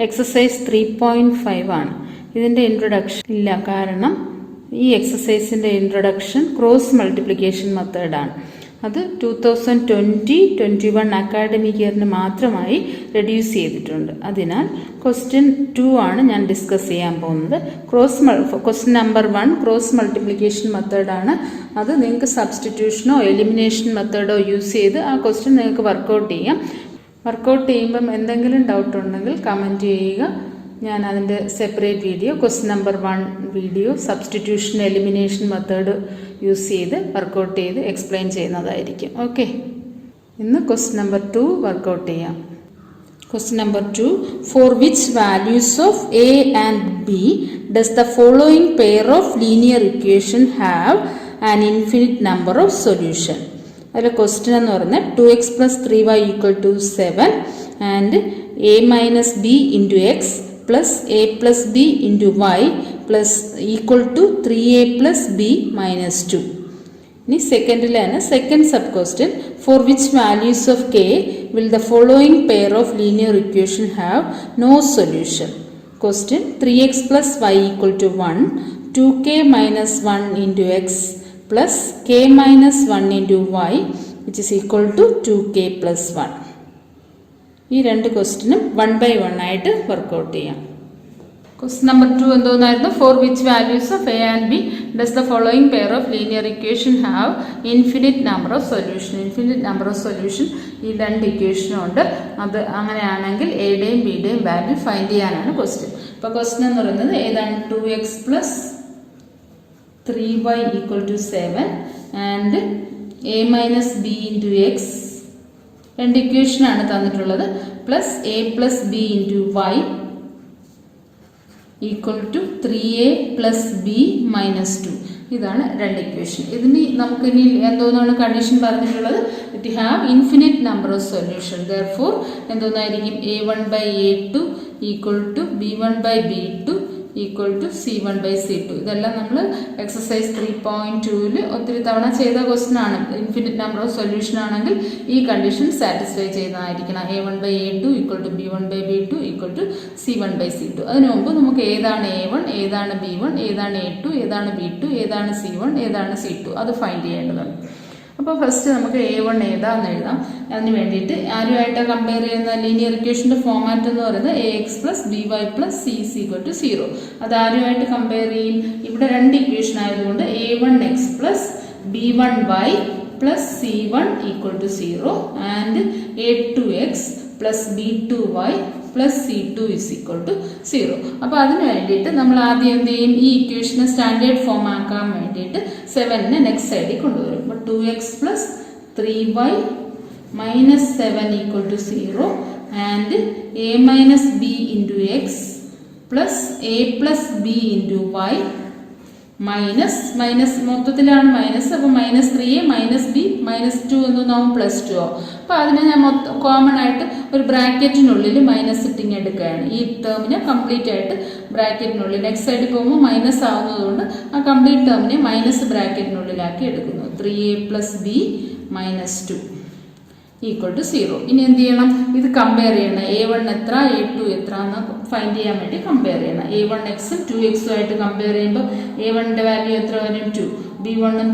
Exercise 3.5 ആണ്. ഇതിൻ്റെ introduction ഇല്ല, കാരണം ഈ എക്സസൈസിൻ്റെ ഇൻട്രൊഡക്ഷൻ ക്രോസ് മൾട്ടിപ്ലിക്കേഷൻ മെത്തേഡാണ്. അത് 2020-21 അക്കാഡമിക് ഇയറിന് മാത്രമായി റെഡ്യൂസ് ചെയ്തിട്ടുണ്ട്. അതിനാൽ ക്വസ്റ്റ്യൻ 2 ആണ് ഞാൻ ഡിസ്കസ് ചെയ്യാൻ പോകുന്നത്. ക്വസ്റ്റ്യൻ നമ്പർ 1 ക്രോസ് മൾട്ടിപ്ലിക്കേഷൻ മെത്തേഡാണ്. അത് നിങ്ങൾക്ക് സബ്സ്റ്റിറ്റ്യൂഷനോ എലിമിനേഷൻ മെത്തേഡോ യൂസ് ചെയ്ത് ആ ക്വസ്റ്റ്യൻ നിങ്ങൾക്ക് വർക്കൗട്ട് ചെയ്യാം. വർക്കൗട്ട് ചെയ്യുമ്പം എന്തെങ്കിലും ഡൗട്ട് ഉണ്ടെങ്കിൽ കമൻറ്റ് ചെയ്യുക. ഞാൻ അതിൻ്റെ separate video, question number 1 video, substitution elimination method use ചെയ്ത് വർക്കൗട്ട് ചെയ്ത് എക്സ്പ്ലെയിൻ ചെയ്യുന്നതായിരിക്കും. ഓക്കെ, ഇന്ന് ക്വസ്റ്റ്യൻ നമ്പർ 2 വർക്കൗട്ട് ചെയ്യാം. Question number 2, for which values of a and b does the following pair of linear equation have an infinite number of solution. അതിലെ question എന്ന് പറഞ്ഞാൽ 2x + 3y = 7 and a - b × x plus a plus b into y plus equal to 3a plus b minus 2. ഇനി സെക്കൻഡിലാണ് second sub question, for which values of k will the following pair of linear equation have no solution. Question, 3x plus y = 1, 2k minus 1 into x plus k minus 1 into y which is equal to 2k plus 1. ഈ രണ്ട് ക്വസ്റ്റ്യനും 1 by 1 ആയിട്ട് work out ചെയ്യാം. Question number 2 എന്തോന്നായിരുന്നു? For which values of a and b does the following pair of linear equation have infinite number of solution. Infinite number of solution ഈ രണ്ട് ഇക്വേഷനും ഉണ്ട്. അത് അങ്ങനെയാണെങ്കിൽ എയുടെയും ബിയുടെയും വാല്യൂ ഫൈൻഡ് ചെയ്യാനാണ് ക്വസ്റ്റ്യൻ. അപ്പോൾ ക്വസ്റ്റ്യൻ എന്ന് പറയുന്നത് ഏതാണ്? 2x + 3y = 7 and a - b × x, രണ്ട് ഇക്വേഷനാണ് തന്നിട്ടുള്ളത്, plus a plus b into y equal to 3a plus b minus 2. ഇതാണ് രണ്ട് ഇക്വേഷൻ. നമുക്ക് ഇനി എന്തോന്നാണ് കണ്ടീഷൻ പറഞ്ഞിട്ടുള്ളത്? It have infinite number of solution. Therefore എന്തോന്നായിരിക്കും? a1/a2 equal to b1/b2 equal to c1/c2. ഇതെല്ലാം നമ്മൾ എക്സസൈസ് 3.2 ഒത്തിരി തവണ ചെയ്ത ക്വസ്റ്റ്യൻ ആണ്. ഇൻഫിനിറ്റ് നമ്പർ ഓഫ് സൊല്യൂഷൻ ആണെങ്കിൽ ഈ കണ്ടീഷൻ സാറ്റിസ്ഫൈ ചെയ്യുന്നതായിരിക്കണം. a1/a2 equal to b1/b2 equal to c1/c2. അതിനു മുമ്പ് നമുക്ക് ഏതാണ് a1, ഏതാണ് b1, ഏതാണ് a2, ഏതാണ് b2, ഏതാണ് c1, ഏതാണ് c2 അത് ഫൈൻഡ് ചെയ്യേണ്ടതുണ്ട്. അപ്പോൾ ഫസ്റ്റ് നമുക്ക് a1 ഏതാന്ന് എഴുതാം. അതിന് വേണ്ടിയിട്ട് ആരുമായിട്ടാണ് കമ്പയർ ചെയ്യുന്ന ലീനിയർ ഇക്വേഷൻ്റെ ഫോമാറ്റ് എന്ന് പറയുന്നത് ax + by + c = 0. അത് ആരുമായിട്ട് കമ്പയർ ചെയ്യും? ഇവിടെ രണ്ട് ഇക്വേഷൻ ആയതുകൊണ്ട് a1x + b1y + c1 = 0 and a2x + b2y + c2 = 0. അപ്പോൾ അതിന് വേണ്ടിയിട്ട് നമ്മൾ ആദ്യം എന്ത് ചെയ്യും? ഈ ഇക്വേഷനെ സ്റ്റാൻഡേർഡ് ഫോം ആക്കാൻ വേണ്ടിയിട്ട് 7നെ നെക്സ്റ്റ് സൈഡിൽ കൊണ്ടുവരും. അപ്പോൾ 2x + 3y - 7 = 0 and a - b × x plus a plus b into y minus മൊത്തത്തിലാണ് മൈനസ്. അപ്പോൾ -3a - b -2 എന്നൊന്നാവും +2 ആവും. അപ്പോൾ അതിനെ ഞാൻ കോമൺ ആയിട്ട് ഒരു ബ്രാക്കറ്റിനുള്ളിൽ മൈനസ് ഇട്ടിങ് എടുക്കുകയാണ്. ഈ ടേമിനെ കംപ്ലീറ്റ് ആയിട്ട് ബ്രാക്കറ്റിനുള്ളിൽ, നെക്സ്റ്റ് സൈഡിൽ പോകുമ്പോൾ മൈനസ് ആവുന്നതുകൊണ്ട് ആ കംപ്ലീറ്റ് ടേമിനെ മൈനസ് ബ്രാക്കറ്റിനുള്ളിലാക്കി എടുക്കുന്നു. 3a + b -2 = 0. ഇനി എന്ത് ചെയ്യണം? ഇത് കമ്പയർ ചെയ്യണം. a1 എത്ര, a2 എത്ര എന്ന് ഫൈൻഡ് ചെയ്യാൻ വേണ്ടി കമ്പയർ ചെയ്യണം. a1x 2x ആയിട്ട് കമ്പയർ ചെയ്യുമ്പോൾ a1ന്റെ വാല്യൂ എത്ര വരും? 2. b1y ഉം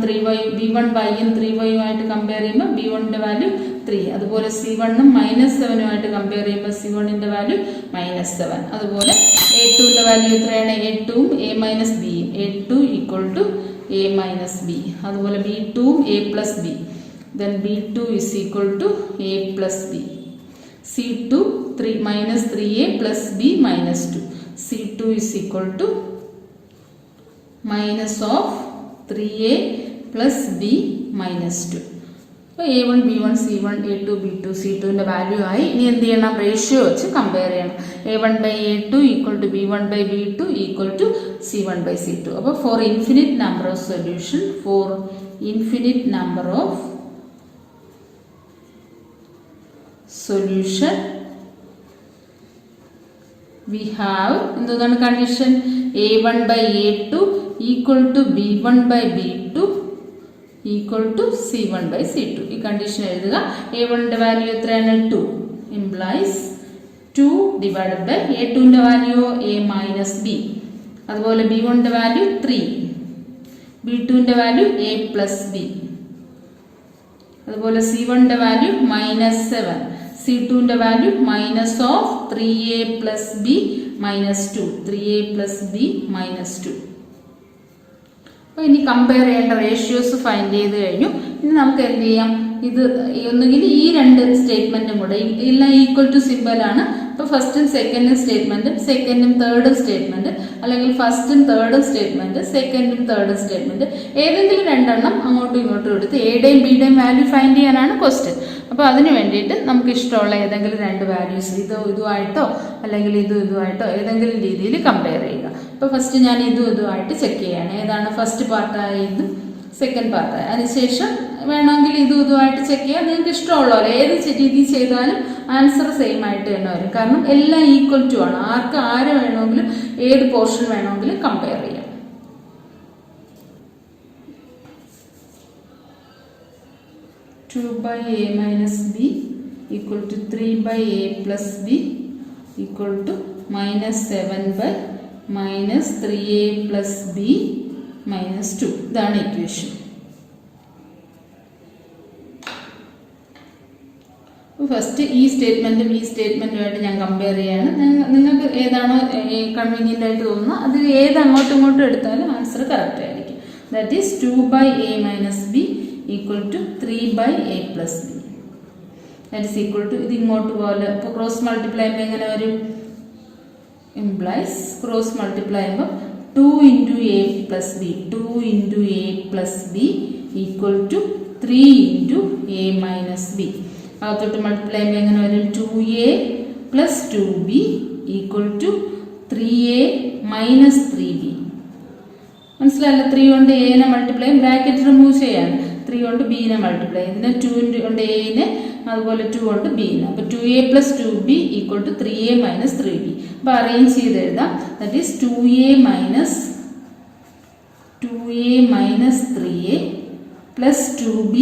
3y ആയിട്ട് കമ്പയർ ചെയ്യുമ്പോൾ b1ന്റെ വാല്യൂ 3. അതുപോലെ c1 -7 ആയിട്ട് കമ്പയർ ചെയ്യുമ്പോൾ c1ന്റെ വാല്യൂ -7. അതുപോലെ a2ന്റെ വാല്യൂ എത്രയാണ്? a2 ഉം a - b, a2 = a - b. അതുപോലെ b2 ഉം a + b. Then b2 is equal to a plus b. c2 -3a plus b minus 2. c2 is equal to minus of 3a plus b minus 2. അപ്പോൾ a1 b1 c1 a2 b2 c2ന്റെ value ആയി. ഇനി എന്ത് ചെയ്യണം? Ratio വെച്ച് compare ചെയ്യണം. a1/a2 equal to b1/b2 equal to c1/c2. അപ്പോൾ for infinite number of solution, for infinite number of solution we have എന്താണ് condition? a1/a2 equal to b1/b2 equal to c1/c2. ഈ condition എഴുതുക. a1ന്റെ വാല്യൂ എത്രയാണ്? 2 implies 2 divided by A2ന്റെ value A minus b, അതുപോലെ B1ന്റെ value 3, B2ന്റെ value A plus b, അതുപോലെ C1ന്റെ വാല്യൂ -7, C2ന്റെ value -3A plus b -2, 3A plus b -2. അപ്പോൾ ഇനി കമ്പയർ ചെയ്യേണ്ട റേഷ്യോസ് ഫൈൻഡ് ചെയ്ത് കഴിഞ്ഞു. ഇനി നമുക്ക് എന്ത് ചെയ്യാം, ഇത് ഒന്നുകിൽ ഈ രണ്ട് സ്റ്റേറ്റ്മെന്റും കൂടെ എല്ലാം ഈക്വൽ ടു സിമ്പിളാണ്. അപ്പോൾ ഫസ്റ്റും സെക്കൻഡും സ്റ്റേറ്റ്മെന്റും സെക്കൻഡും തേർഡും സ്റ്റേറ്റ്മെന്റ്, അല്ലെങ്കിൽ ഫസ്റ്റും തേർഡും സ്റ്റേറ്റ്മെന്റ് സെക്കൻഡും തേർഡും സ്റ്റേറ്റ്മെന്റ്, ഏതെങ്കിലും രണ്ടെണ്ണം അങ്ങോട്ടും ഇങ്ങോട്ടും എടുത്ത് എയുടെയും ബിയുടെയും വാല്യൂ ഫൈൻഡ് ചെയ്യാനാണ് ക്വസ്റ്റ്യൻ. അപ്പോൾ അതിന് വേണ്ടിയിട്ട് നമുക്ക് ഇഷ്ടമുള്ള ഏതെങ്കിലും രണ്ട് വാല്യൂസ് ഇതുമായിട്ടോ അല്ലെങ്കിൽ ഇതുമായിട്ടോ ഏതെങ്കിലും രീതിയിൽ കമ്പയർ ചെയ്യുക. അപ്പോൾ ഫസ്റ്റ് ഞാൻ ഇതുമായിട്ട് ചെക്ക് ചെയ്യാണ്, ഏതാണ് ഫസ്റ്റ് പാർട്ടായത് സെക്കൻഡ് പാർട്ടായി. അതിനുശേഷം വേണമെങ്കിൽ ഇതുമായിട്ട് ചെക്ക് ചെയ്യാം. നിങ്ങൾക്ക് ഇഷ്ടമുള്ള ഏത് രീതി ചെയ്താലും ആൻസർ സെയിം ആയിട്ട് തന്നെ വരും. കാരണം എല്ലാം ഈക്വൽ ടു ആണ്. ആര് വേണമെങ്കിലും ഏത് പോർഷൻ വേണമെങ്കിലും കമ്പയർ ചെയ്യാം. Two by A minus b equal to 3 by A plus b equal to -7 by -3A plus b -2. ഇതാണ് ഇക്വേഷൻ. ഫസ്റ്റ് ഈ സ്റ്റേറ്റ്മെന്റും ഈ സ്റ്റേറ്റ്മെന്റുമായിട്ട് ഞാൻ കമ്പയർ ചെയ്യാണ്. നിങ്ങൾക്ക് ഏതാണോ കൺവീനിയൻ്റ് ആയിട്ട് തോന്നുന്നത് അതിൽ ഏത് അങ്ങോട്ടും ഇങ്ങോട്ടും എടുത്താലും ആൻസർ കറക്റ്റ് ആയിരിക്കും. That is 2 by A minus b equal to 3 by A plus b. That is equal to ഇത് ഇങ്ങോട്ട് പോലെ. ഇപ്പോൾ ക്രോസ് മൾട്ടിപ്ലൈ ചെയ്യുമ്പോൾ എങ്ങനെ വരും? ഇംപ്ലൈസ് ക്രോസ് മൾട്ടിപ്ലൈ ചെയ്യുമ്പോൾ 2 into A plus B, 2 into A plus B equal to 3 into A minus B. അകത്തോട്ട് multiply ചെയ്യുമ്പോൾ എങ്ങനെ വരും? 2A plus 2B equal to 3A minus 3B. മനസ്സിലായല്ലോ? 3 കൊണ്ട് എനെ മൾട്ടിപ്ലൈ ബ്രാക്കറ്റ് റിമൂവ് ചെയ്യാണ്. 3 കൊണ്ട് ബിനെ മൾട്ടിപ്ലൈ, ഇതിനെ 2 കൊണ്ട് എനെ, അതുപോലെ 2 കൊണ്ട് ബിനെ. അപ്പോൾ 2A plus 2B equal to 3A minus 3B. അപ്പോൾ അറേഞ്ച് ചെയ്ത് എഴുതാം. That is 2A minus 3A plus 2B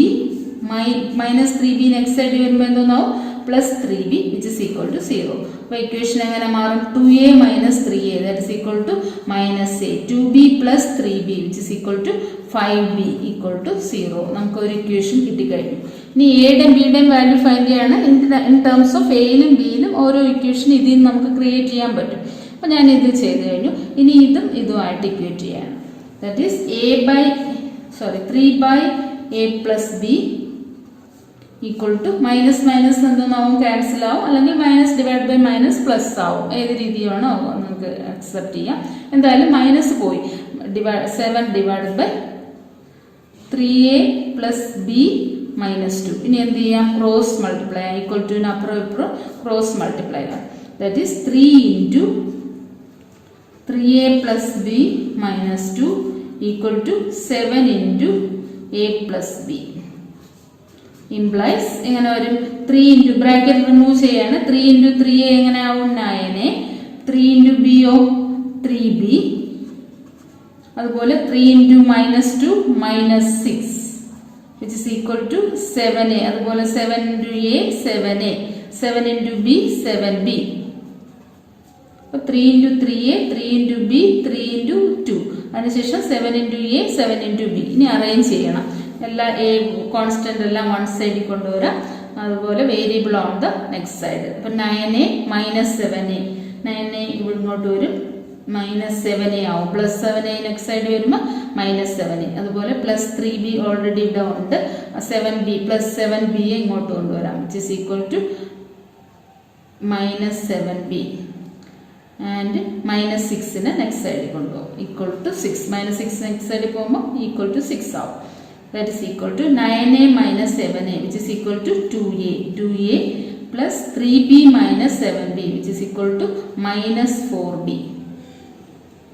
minus 3B next side വരുമ്പോൾ എന്തോന്നാവും? Plus 3B which is equal to 0. അപ്പോൾ ഇക്വേഷൻ എങ്ങനെ മാറും? 2A minus 3A that is equal to -A, 2B plus 3B which is equal to 5B equal to 0. നമുക്കൊരു equation കിട്ടിക്കഴിഞ്ഞു. ഇനി എയുടെയും ബിയുടെയും വാല്യൂ ഫൈൻഡ് ചെയ്യാണ്. ഇൻ ടേംസ് ഓഫ് എയിലും ബിയിലും ഓരോ ഇക്വേഷൻ ഇതിൽ നിന്ന് നമുക്ക് ക്രിയേറ്റ് ചെയ്യാൻ പറ്റും. അപ്പോൾ ഞാൻ ഇത് ചെയ്ത് കഴിഞ്ഞു. ഇനി ഇതുമായിട്ട് ഇക്വേറ്റ് ചെയ്യാണ്. That is 3 by A plus b equal to minus എന്താവും? ക്യാൻസൽ ആവും, അല്ലെങ്കിൽ minus divide by minus plus ആവും. ഏത് രീതിയാണോ നമുക്ക് അക്സെപ്റ്റ് ചെയ്യാം. എന്തായാലും മൈനസ് പോയി. 7 divide by 3A plus b -2. ഇനി എന്ത് ചെയ്യാം? ക്രോസ് മൾട്ടിപ്ലൈ, ഈക്വൽ ടു അപ്പുറം ഇപ്പുറം cross multiply. That is 3 into 3A plus b -2 equal to 7 into A plus b. Implies എങ്ങനെ വരും? 3 into ബ്രാക്കറ്റ് റിമൂവ് ചെയ്യാണ്. 3 into 3A എങ്ങനെ ആവും? 9A. 3 into Bയോ 3B. അതുപോലെ 3 into -2 -6 which is equal to 7A. അതുപോലെ 7 into A 7A, 7 into B 7B. അപ്പോൾ 3 into 3A, 3 into B, 3 into 2. അതിനുശേഷം 7 into A 7 into B. ഇനി അറേഞ്ച് ചെയ്യണം. എല്ലാ എ കോൺസ്റ്റന്റ് എല്ലാം വൺ സൈഡിൽ കൊണ്ടുവരാം. അതുപോലെ variable on the next side. അപ്പം 9A -7A, 9A ഇവിടെ ഇങ്ങോട്ട് വരും, -7A ആവും. +7A നെക്സ്റ്റ് സൈഡ് വരുമ്പോൾ -7A. അതുപോലെ +3B ഓൾറെഡി ഇവിടെ ഉണ്ട്. 7B +7B ഇങ്ങോട്ട് കൊണ്ടുവരാം, which is equal to -7B. And -6നെ നെക്സ്റ്റ് സൈഡിൽ കൊണ്ടുപോകും, ഈക്വൽ ടു 6. -6 നെക്സ്റ്റ് സൈഡിൽ പോകുമ്പോൾ ഈക്വൽ ടു 6 ആവും. That is equal to 9A minus 7A, which is equal to 2A. 2A plus 3B minus 7B, which is equal to -4B,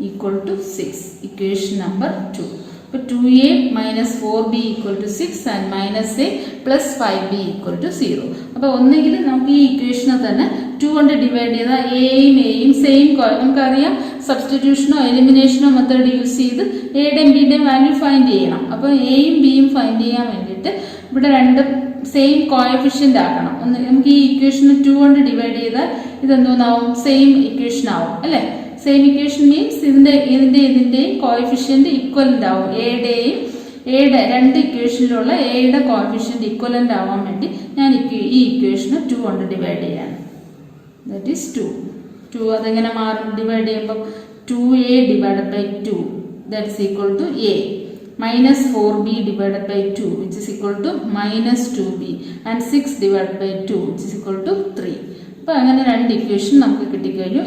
equal to 6. Equation number 2. So 2A minus 4B equal to 6 and minus A plus 5B equal to 0. അപ്പോൾ ഒന്നെങ്കിൽ നമുക്ക് ഈ ഇക്വേഷനെ തന്നെ 2 കൊണ്ട് divide ചെയ്താൽ എയും same. നമുക്കറിയാം സബ്സ്റ്റിറ്റ്യൂഷനോ എലിമിനേഷനോ method use ചെയ്ത് എയുടെയും ബിയുടെയും വാല്യൂ ഫൈൻഡ് ചെയ്യണം. അപ്പോൾ എയും ബിയും ഫൈൻഡ് ചെയ്യാൻ വേണ്ടിയിട്ട് ഇവിടെ രണ്ട് സെയിം കോഎഫിഷ്യൻ്റ് ആക്കണം. നമുക്ക് ഈ ഇക്വേഷന് 2 കൊണ്ട് ഡിവൈഡ് ചെയ്താൽ ഇതെന്തോന്നാവും? സെയിം ഇക്വേഷൻ ആവും അല്ലേ? സെയിം ഇക്വേഷൻ മീൻസ് ഇതിൻ്റെയും കോഎഫിഷ്യൻ്റ് ഇക്വലൻ്റ് ആവും. എയുടെ രണ്ട് ഇക്വേഷനിലുള്ള എയുടെ കോഎഫിഷ്യൻ്റ് ഇക്വലൻ്റ് ആവാൻ വേണ്ടി ഞാൻ ഈ ഇക്വേഷന് 2 കൊണ്ട് ഡിവൈഡ് ചെയ്യാണ്. That is 2. അതെങ്ങനെ മാറും? ഡിവൈഡ് ചെയ്യുമ്പോൾ 2a divided by 2 that is equal to a minus 4b divided by 2 which is equal to minus 2b and 6 divided by 2 which is equal to 3. അപ്പോൾ അങ്ങനെ രണ്ട് ഇക്വേഷൻ നമുക്ക് കിട്ടിക്കഴിഞ്ഞു.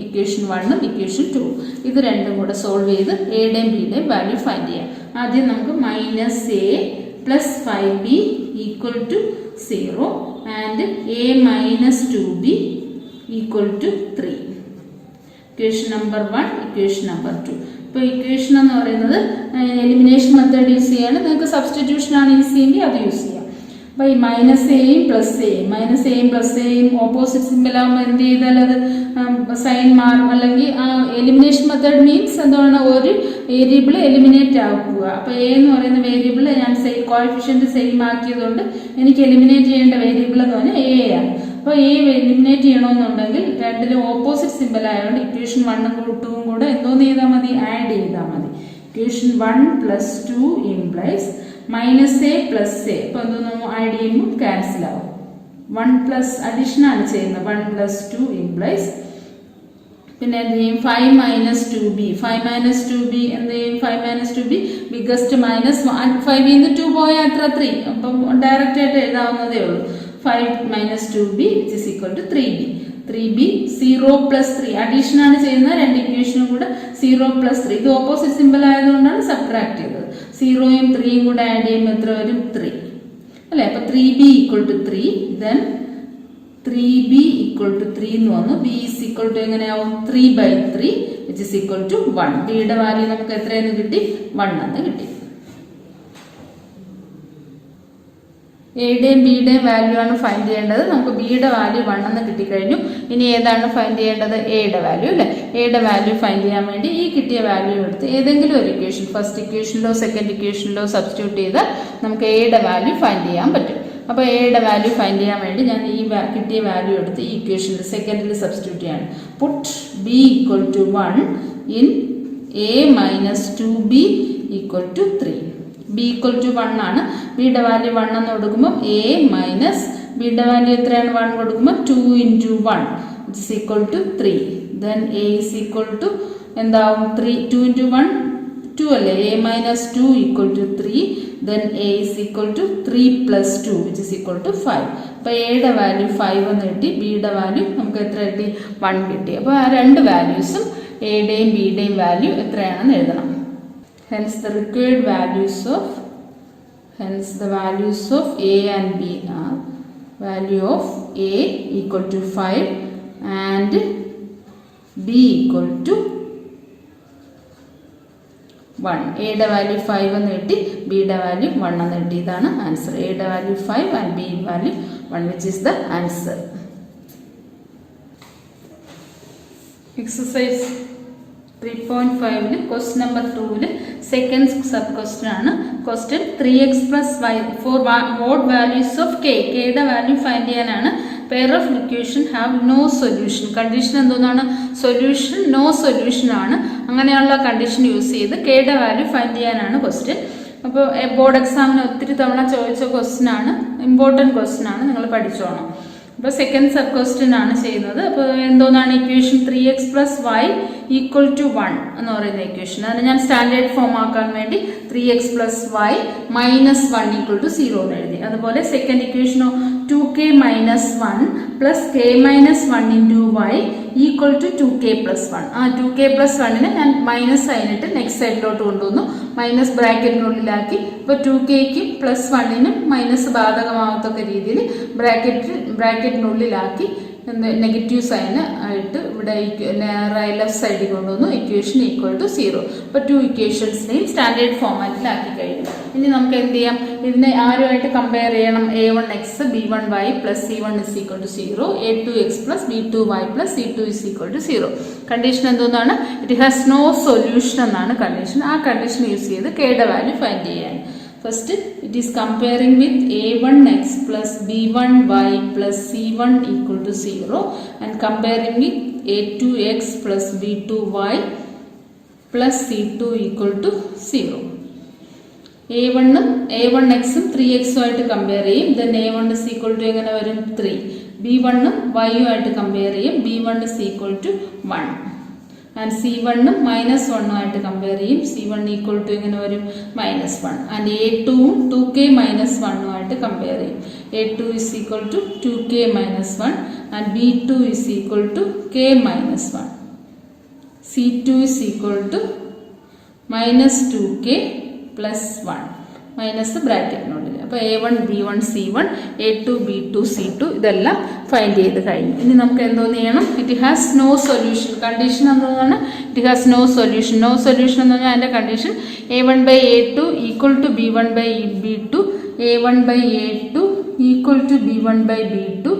ഇക്വേഷൻ 1 ഇക്വേഷൻ 2 ഇത് രണ്ടും കൂടെ സോൾവ് ചെയ്ത് എയുടെയും ബിയുടെയും വാല്യൂ ഫൈൻഡ് ചെയ്യാം. ആദ്യം നമുക്ക് -a plus 5b equal to 0 and a minus 2b equal to 3. Equation number 1 equation number 2. ഇപ്പോൾ ഇക്വേഷൻ എന്ന് പറയുന്നത് എലിമിനേഷൻ മെത്തേഡ് യൂസ് ചെയ്യാണ്. നിങ്ങൾക്ക് സബ്സ്റ്റിറ്റ്യൂഷൻ ആണ് യൂസ് എങ്കിൽ അത് യൂസ് ചെയ്യാം. അപ്പോൾ ഈ -aയും +aയും ഓപ്പോസിറ്റ് സിമ്പിൾ ആകുമ്പോൾ എന്ത് ചെയ്താൽ അത് സൈൻ മാറും. അല്ലെങ്കിൽ ആ എലിമിനേഷൻ മെത്തേഡ് മീൻസ് എന്താണ്? ഒരു വേരിയബിൾ എലിമിനേറ്റ് ആക്കുക. അപ്പോൾ എ എന്ന് പറയുന്ന വേരിയബിൾ ഞാൻ കോഎഫിഷ്യന്റ് സെയിം ആക്കിയതുകൊണ്ട് എനിക്ക് എലിമിനേറ്റ് ചെയ്യേണ്ട വേരിയബിൾ എന്ന് പറഞ്ഞാൽ എ ആണ്. അപ്പോൾ എ എലിമിനേറ്റ് ചെയ്യണമെന്നുണ്ടെങ്കിൽ രണ്ടിലും ഓപ്പോസിറ്റ് സിമ്പിൾ ആയതുകൊണ്ട് ഇക്വേഷൻ 1ഉം 2ഉം കൂടെ എന്തോന്ന് ചെയ്താൽ മതി? ആഡ് ചെയ്താൽ മതി. Equation 1 + 2 implies -a + a. അപ്പോൾ എന്തോന്ന് ആഡ് ചെയ്യുമ്പോൾ ക്യാൻസൽ ആവും. 1 പ്ലസ് അഡീഷൻ ആണ് ചെയ്യുന്നത്. 1 + 2 implies പിന്നെ എന്ത് ചെയ്യും? 5 - 2b. 5 - 2b എന്ത് ചെയ്യും? 5 - 2b ബിഗസ്റ്റ് മൈനസ് 5 ൽ നിന്ന് 2 പോയാൽ അത്ര 3. അപ്പം ഡയറക്റ്റ് ആയിട്ട് എഴുതാവുന്നതേ ഉള്ളൂ. 5 - 2b which is equal to 3b. 3b 0 + 3 addition ആണ് ചെയ്യുന്നത്. രണ്ട് ഇക്വേഷനും കൂടെ 0 + 3. ഇത് ഓപ്പോസിറ്റ് സിമ്പിൾ ആയതുകൊണ്ടാണ് സബ്ട്രാക്ട് ചെയ്തത്. 0യും 3യും കൂടെ ആഡ് ചെയ്യുമ്പോൾ എത്ര വരും? 3 അല്ലേ? അപ്പോൾ 3b = 3. ദെൻ 3b = 3 എന്ന് വന്നു. b = എങ്ങനെയാവും? 3/3 which is equal to 1. ബിയുടെ വാല്യൂ നമുക്ക് എത്രയെന്ന് കിട്ടി? 1 എന്ന് കിട്ടി. എയുടെയും ബിയുടെയും വാല്യൂ ആണ് ഫൈൻഡ് ചെയ്യേണ്ടത്. നമുക്ക് ബിയുടെ വാല്യൂ 1 എന്ന് കിട്ടിക്കഴിഞ്ഞു. ഇനി ഏതാണ് ഫൈൻഡ് ചെയ്യേണ്ടത്? എയുടെ വാല്യൂ അല്ലേ? എയുടെ വാല്യൂ ഫൈൻഡ് ചെയ്യാൻ വേണ്ടി ഈ കിട്ടിയ വാല്യൂ എടുത്ത് ഏതെങ്കിലും ഒരു ഇക്വേഷൻ, ഫസ്റ്റ് ഇക്വേഷനിലോ സെക്കൻഡ് ഇക്വേഷനിലോ സബ്സ്റ്റിറ്റ്യൂട്ട് ചെയ്താൽ നമുക്ക് എയുടെ വാല്യൂ ഫൈൻഡ് ചെയ്യാൻ പറ്റും. അപ്പോൾ എയുടെ വാല്യൂ ഫൈൻഡ് ചെയ്യാൻ വേണ്ടി ഞാൻ ഈ കിട്ടിയ വാല്യൂ എടുത്ത് ഈ ഇക്വേഷനിൽ സെക്കൻഡിൽ സബ്സ്റ്റിറ്റ്യൂട്ട് ചെയ്യാണ്. Puttu b = 1 in a - 2b = 3. b = 1 ആണ്. ബിയുടെ വാല്യൂ 1 എന്ന് കൊടുക്കുമ്പോൾ a മൈനസ് ബിയുടെ വാല്യൂ എത്രയാണ്? 1 കൊടുക്കുമ്പോൾ 2 × 1 which is equal to 3. then a is equal to എന്താവും? 2 × 1 2 അല്ലേ? a - 2 = 3. then a is equal to 3 + 2 which is equal to 5. അപ്പോൾ എയുടെ വാല്യൂ 5 എന്ന് കിട്ടി. ബിയുടെ വാല്യൂ നമുക്ക് എത്ര കിട്ടി? 1 കിട്ടി. അപ്പോൾ ആ രണ്ട് വാല്യൂസും എയുടെയും ബിയുടെയും വാല്യൂ എത്രയാണെന്ന് എഴുതണം. Hence the required values of a and b are value of a equal to 5 and b equal to 1. എയുടെ വാല്യൂ 5 എന്ന് കിട്ടി. ബിയുടെ വാല്യൂ 1 എന്ന് കിട്ടി. ഇതാണ് ആൻസർ. എയുടെ value 5 and b value 1 which is the answer. Exercise 3.5 question number 2 second sub question ആണ്. Question 3x + y for odd values of k. കെയുടെ വാല്യൂ ഫൈൻഡ് ചെയ്യാനാണ്. Pair of equation have no solution. Condition എന്തോന്നാണ്? Solution no solution ആണ്. അങ്ങനെയുള്ള condition use ചെയ്ത് കെയുടെ value find ചെയ്യാനാണ് question. അപ്പോൾ ബോർഡ് എക്സാമിന് ഒത്തിരി തവണ ചോദിച്ച ക്വസ്റ്റ്യൻ ആണ്. ഇമ്പോർട്ടൻറ്റ് ക്വസ്റ്റ്യൻ ആണ്. നിങ്ങൾ പഠിച്ചോണം. അപ്പോൾ സെക്കൻഡ് സബ് ക്വസ്റ്റ്യൻ ആണ് ചെയ്യുന്നത്. അപ്പോൾ എന്തോന്നാണ് ഇക്വേഷൻ? 3x + y = 1 എന്ന് പറയുന്ന ഇക്വേഷൻ. അതിന് ഞാൻ സ്റ്റാൻഡേർഡ് ഫോം ആക്കാൻ വേണ്ടി 3x + y - 1 = 0 എന്ന് എഴുതി. അതുപോലെ second ഇക്വേഷനോ 2k - 1 + k - 1 × y = 2k + 1. ആ 2k + 1നെ ഞാൻ മൈനസ് സൈനിട്ട് നെക്സ്റ്റ് സൈഡിലോട്ട് കൊണ്ടുവന്നു. മൈനസ് ബ്രാക്കറ്റിനുള്ളിലാക്കി. ഇപ്പോൾ 2kയ്ക്കും +1നും മൈനസ് ബാധകമാകത്തക്ക രീതിയിൽ ബ്രാക്കറ്റിനുള്ളിലാക്കി നെഗറ്റീവ് സൈന് ആയിട്ട് ഇവിടെ ലെഫ്റ്റ് സൈഡിൽ കൊണ്ടുവന്നു. ഇക്വേഷൻ = 0. അപ്പോൾ 2 ഇക്വേഷൻസിനെയും സ്റ്റാൻഡേർഡ് ഫോമാറ്റിലാക്കി കഴിഞ്ഞു. ഇനി നമുക്ക് എന്ത് ചെയ്യാം? ഇതിനെ ആരുമായിട്ട് കമ്പയർ ചെയ്യണം? a1x b1y + c1 = 0, a2x + b2y + c2 = 0. Condition എന്തോന്നാണ്? ഇറ്റ് ഹാസ് നോ സൊല്യൂഷൻ എന്നാണ് കണ്ടീഷൻ. ആ കണ്ടീഷൻ യൂസ് ചെയ്ത് കെയുടെ വാല്യൂ ഫൈൻഡ് ചെയ്യാൻ. First, it is comparing with a1x plus b1y plus c1 equal to 0 and comparing with a2x plus b2y plus c2 equal to 0. a1x ഉം 3x ആയിട്ട് compare ചെയ്യും. then a1 is equal to എങ്ങനെ വരും 3. b1 ഉം y ആയിട്ട് compare ചെയ്യും. b1 is equal to 1. and c1 ഉം -1 ആയിട്ട് കമ്പയർ ചെയ്യും. c1 equal to എങ്ങനെ വരും -1. and a2 ഉം 2k -1 ആയിട്ട് കമ്പയർ ചെയ്യും. a2 is equal to 2k -1 and b2 is equal to k -1. c2 is equal to -2k plus 1 minus ബ്രാക്കറ്റിനുള്ളിൽ. അപ്പോൾ a1 b1 c1 a2 b2 c2 ഇതെല്ലാം find ചെയ്ത് കഴിഞ്ഞു. ഇനി നമുക്ക് എന്തോന്ന് ചെയ്യണം? It has no solution. Condition എന്താണ്? It has no solution. No solution എന്ന് പറഞ്ഞാൽ അതിൻ്റെ condition a1/a2 equal to b1/b2 a1/a2 equal to b1/b2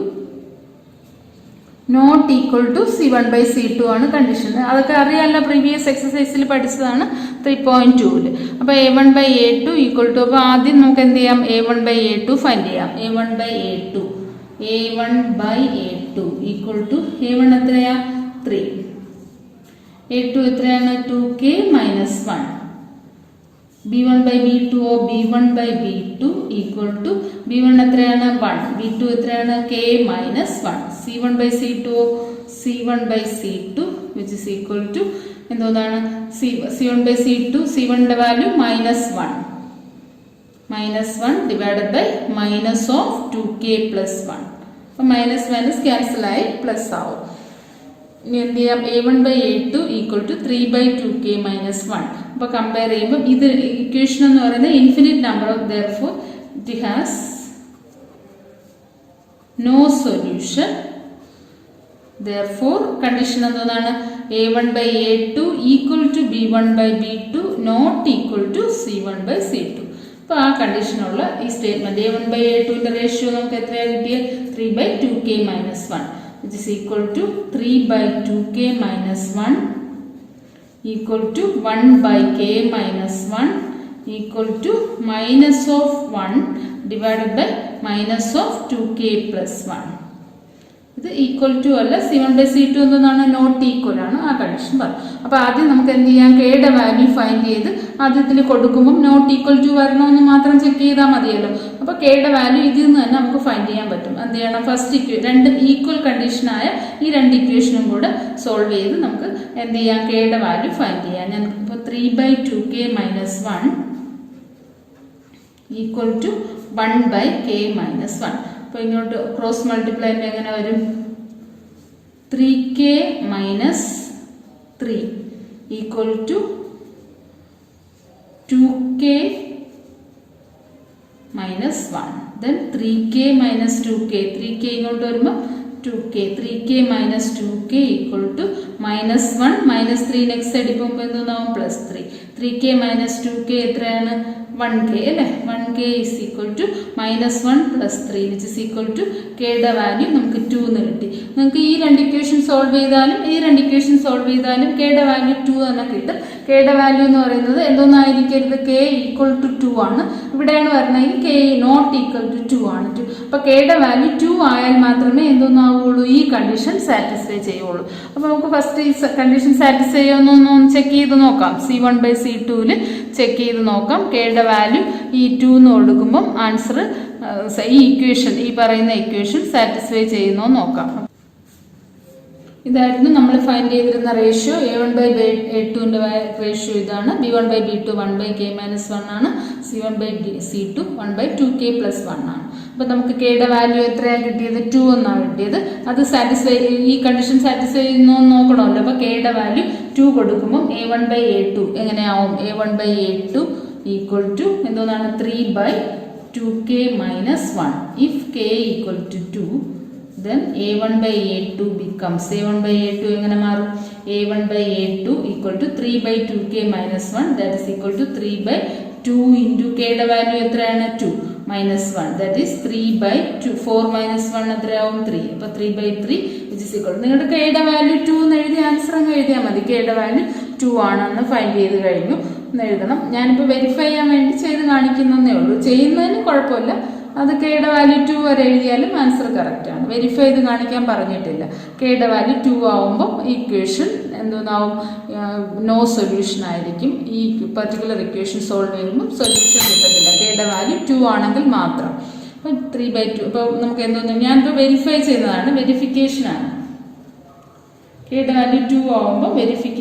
not equal to c1/c2 ആണ് കണ്ടീഷൻ. അതൊക്കെ അറിയാമല്ലോ, പ്രീവിയസ് എക്സസൈസിൽ പഠിച്ചതാണ് 3.2. അപ്പോൾ a1/a2 ഈക്വൽ ടു, അപ്പോൾ ആദ്യം നമുക്ക് എന്ത് ചെയ്യാം? a1/a2 ഫൈൻഡ് ചെയ്യാം. a1/a2 ഈക്വൽ ടു a1 എത്രയാ 3, a2 എത്രയാണ് 2k -1, b1/b2 b1/b2 equal to b1 എത്രയാണ് 1, b2 എത്രയാണ് k -1, c1/c2 c1/c2 which is equal to എന്താണ് c1/c2 c1ന്റെ value -1 divided by minus of 2k plus 1. അപ്പോൾ -1 ക്യാൻസൽ ആയി പ്ലസ് ആവും. ഇനി എന്ത് ചെയ്യാം? a1/a2 equal to 3/2k -1. അപ്പോൾ കമ്പയർ ചെയ്യുമ്പോൾ ഇത് ഇക്വേഷൻ എന്ന് പറയുന്നത് infinite number of, therefore it has no solution. therefore condition എന്താണ്? a1/a2 equal to b1/b2 not equal to c1/c2. അപ്പോൾ ആ കണ്ടീഷനുള്ള ഈ സ്റ്റേറ്റ്മെന്റ് a1/a2ന്റെ റേഷ്യോ നമുക്ക് എത്രയാണ് കിട്ടിയത്? 3/2k -1 which is equal to 3/2k -1 equal to 1/k -1 equal to minus of 1 divided by minus of 2k plus 1. ഇത് equal to അല്ല, c1/c2 എന്താണ്? Not equal ആണ്. ആ കണ്ടീഷൻ പറയും. അപ്പോൾ ആദ്യം നമുക്ക് എന്ത് ചെയ്യാം? കെയുടെ വാല്യൂ ഫൈൻഡ് ചെയ്ത് ആദ്യത്തിൽ കൊടുക്കുമ്പോൾ നോട്ട് ഈക്വൽ ടു വരണമെന്ന് മാത്രം ചെക്ക് ചെയ്താൽ മതിയല്ലോ. അപ്പോൾ കെയുടെ വാല്യൂ ഇതിൽ നിന്ന് തന്നെ നമുക്ക് ഫൈൻഡ് ചെയ്യാൻ പറ്റും. എന്ത് ചെയ്യണം? ഫസ്റ്റ് രണ്ട് ഈക്വൽ കണ്ടീഷനായ ഈ രണ്ട് ഇക്വേഷനും കൂടെ സോൾവ് ചെയ്ത് നമുക്ക് എന്ത് ചെയ്യാം? കെയുടെ വാല്യൂ ഫൈൻഡ് ചെയ്യാം. ഞാൻ ഇപ്പോൾ 3/2k -1 ഈക്വൽ ടു 1/k -1. അപ്പോൾ ഇങ്ങോട്ട് ക്രോസ് മൾട്ടിപ്ലൈ ചെയ്യുമ്പോൾ എങ്ങനെ വരും? 3k -3 equal to 2k -1. then 3k -2k 3k ഇങ്ങോട്ട് വരുമ്പോൾ 2k 3k -2k equal to -1 -3 next side പോകുമ്പോൾ എന്താവും? +3. 3k -2k എത്രയാണ്? 1k അല്ലേ? 1k is equal to -1 + 3 which is equal to kയുടെ വാല്യൂ നമുക്ക് 2 എന്ന് കിട്ടി. നിങ്ങൾക്ക് ഈ രണ്ട് ഇക്വേഷൻ സോൾവ് ചെയ്താലും കെയുടെ വാല്യൂ 2 തന്നെ കിട്ടും. കെയുടെ വാല്യൂ എന്ന് പറയുന്നത് എന്തോന്നായിരിക്കരുത്? k ഈക്വൽ ടു 2 ആണ്. ഇവിടെയാണ് വരുന്നതെങ്കിൽ k നോട്ട് ഈക്വൽ ടു 2 ആണ്. അപ്പോൾ കെയുടെ വാല്യൂ 2 ആയാൽ മാത്രമേ എന്തോന്നാവുള്ളൂ? ഈ കണ്ടീഷൻ സാറ്റിസ്ഫൈ ചെയ്യുള്ളൂ. അപ്പോൾ നമുക്ക് ഫസ്റ്റ് ഈ കണ്ടീഷൻ സാറ്റിസ്ഫൈ ചെയ്യുമെന്നൊന്ന് ചെക്ക് ചെയ്ത് നോക്കാം. c1/c2 ചെക്ക് ചെയ്ത് നോക്കാം. കെയുടെ വാല്യൂ ഈ 2 എന്ന് കൊടുക്കുമ്പം ആൻസർ ഈ ഇക്വേഷൻ, ഈ പറയുന്ന ഇക്വേഷൻ സാറ്റിസ്ഫൈ ചെയ്യുന്നോ നോക്കാം. ഇതായിരുന്നു നമ്മൾ ഫൈൻഡ് ചെയ്തിരുന്ന റേഷ്യോ. a1/a2ന്റെ റേഷ്യോ ഇതാണ്. b1/b2 1/k -1 ആണ്. c1/c2 1/2k + 1 ആണ്. അപ്പോൾ നമുക്ക് കെയുടെ വാല്യൂ എത്രയാണ് കിട്ടിയത്? 2 എന്നാണ് കിട്ടിയത്. അത് സാറ്റിസ്ഫൈ, ഈ കണ്ടീഷൻ സാറ്റിസ്ഫൈ ചെയ്യുന്നോ നോക്കണമല്ലോ. അപ്പോൾ കെയുടെ വാല്യൂ 2 കൊടുക്കുമ്പോൾ a1/a2 എങ്ങനെയാവും? a1/a2 ഈക്വൽ ടു എന്തോന്നാണ്? 3/2k -1. ഇഫ് k equal to 2 then a1/a2 becomes, a1/a2 എങ്ങനെ മാറും? a1/a2 equal to 3/2k -1 that is equal to 3/2 into കെയുടെ വാല്യൂ എത്രയാണ്? 2 -1 that is 3/2. 4 -1 എത്രയാവും? 3. അപ്പോൾ 3/3 which is equal. നിങ്ങളുടെ കെയുടെ വാല്യൂ 2 എന്ന് എഴുതി ആൻസർ അങ്ങ് എഴുതിയാൽ മതി. കെയുടെ വാല്യൂ 2 ആണെന്ന് ഫൈൻഡ് ചെയ്ത് കഴിഞ്ഞു. എന്ന് എഴുതണം. ഞാനിപ്പോൾ വെരിഫൈ ചെയ്യാൻ വേണ്ടി ചെയ്ത് കാണിക്കുന്നതേ ഉള്ളൂ. ചെയ്യുന്നതിന് കുഴപ്പമില്ല. അത് കെയുടെ വാല്യൂ 2 വരെ എഴുതിയാലും ആൻസർ കറക്റ്റാണ്. വെരിഫൈ ചെയ്ത് കാണിക്കാൻ പറഞ്ഞിട്ടില്ല. കെയുടെ വാല്യൂ 2 ആവുമ്പോൾ ഇക്വേഷൻ എന്തോന്നാവും, നോ സൊല്യൂഷൻ ആയിരിക്കും. ഈ പർട്ടിക്കുലർ ഇക്വേഷൻ സോൾവ് ചെയ്യുമ്പോൾ സൊല്യൂഷൻ കിട്ടത്തില്ല. കെയുടെ വാല്യൂ 2 ആണെങ്കിൽ മാത്രം. അപ്പോൾ 3/2. ഇപ്പോൾ നമുക്ക് എന്തോന്നു, ഞാനിപ്പോൾ വെരിഫൈ ചെയ്യുന്നതാണ്, വെരിഫിക്കേഷനാണ്. കെയുടെ വാല്യൂ 2 ആവുമ്പോൾ വെരിഫൈ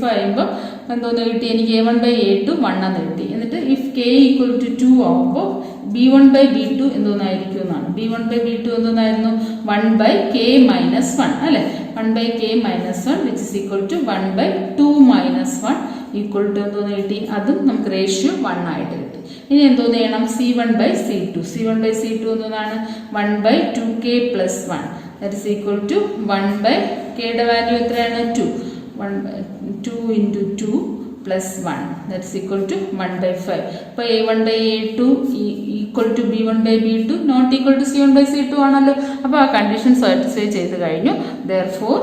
ചെയ്യുമ്പോൾ എന്തോന്ന് കിട്ടി, എനിക്ക് a1/a2 1 എന്ന് കിട്ടി. എന്നിട്ട് ഇഫ് k ഈക്വൽ ടു 2 ആവുമ്പോൾ b1/b2 എന്തോന്നായിരിക്കും എന്നാണ്. b1/b2 എന്തോന്നായിരുന്നു, 1/k-1 അല്ലെ. 1/k-1 which is equal to 1/2 - 1 equal to എന്തോന്ന് കിട്ടി, അതും നമുക്ക് റേഷ്യോ 1 ആയിട്ട് കിട്ടി. ഇനി എന്തോന്ന് ചെയ്യണം, c1/c2. c1/c2 എന്തോന്നാണ്, 1/2k + 1 that is equal to 1/kയുടെ വാല്യൂ എത്രയാണ്, 2. 2 × 2 + 1 that is equal to 1/5. അപ്പോൾ a1/a2 equal to b1/b2 not equal to c1/c2 ആണല്ലോ. അപ്പോൾ ആ കണ്ടീഷൻ സാറ്റിസ്ഫൈ ചെയ്ത് കഴിഞ്ഞു. therefore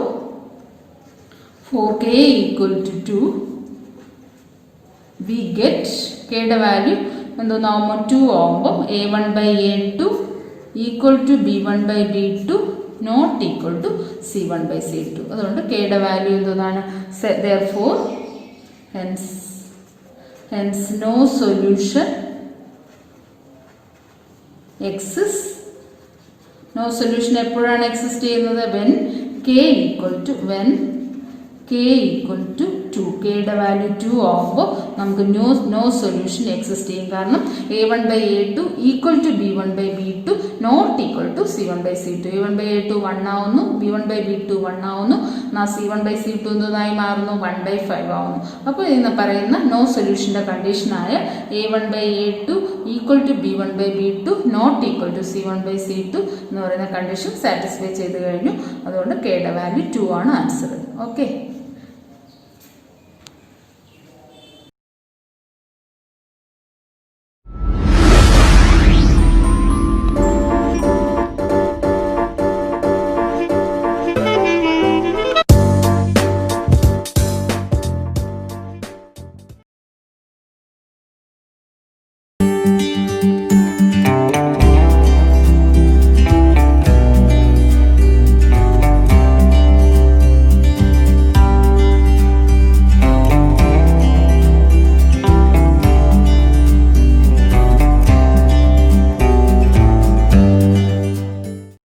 for k equal to 2 we get kയുടെ വാല്യൂ എന്തോന്നാവുമ്പോൾ 2 ആവുമ്പോൾ a1/a2 equal to b1/b2 not equal to c1/c2. അതുകൊണ്ട് കെയുടെ വാല്യൂ എന്തോന്നാണ്, therefore hence no solution exists. No solution എപ്പോഴാണ് എക്സിസ്റ്റ് ചെയ്യുന്നത്, when k equal to 2. കെയുടെ വാല്യൂ 2 ആവുമ്പോൾ നമുക്ക് നോ സൊല്യൂഷൻ എക്സിസ്റ്റ് ചെയ്യും. കാരണം a1/a2 equal to b1/b2 not equal to c1/c2. a1/a2 1 ആവുന്നു, b1/b2 1 ആവുന്നു, c1/c2 എന്നതായി മാറുന്നു, 1/5 ആവുന്നു. അപ്പോൾ ഇന്ന് പറയുന്ന നോ സൊല്യൂഷൻ്റെ കണ്ടീഷനായ a1/a2 equal to b1/b2 not equal to c1/c2 എന്ന് പറയുന്ന കണ്ടീഷൻ സാറ്റിസ്ഫൈ ചെയ്ത് കഴിഞ്ഞു. അതുകൊണ്ട് കെയുടെ വാല്യൂ 2 ആണ് ആൻസർ. ഓക്കെ.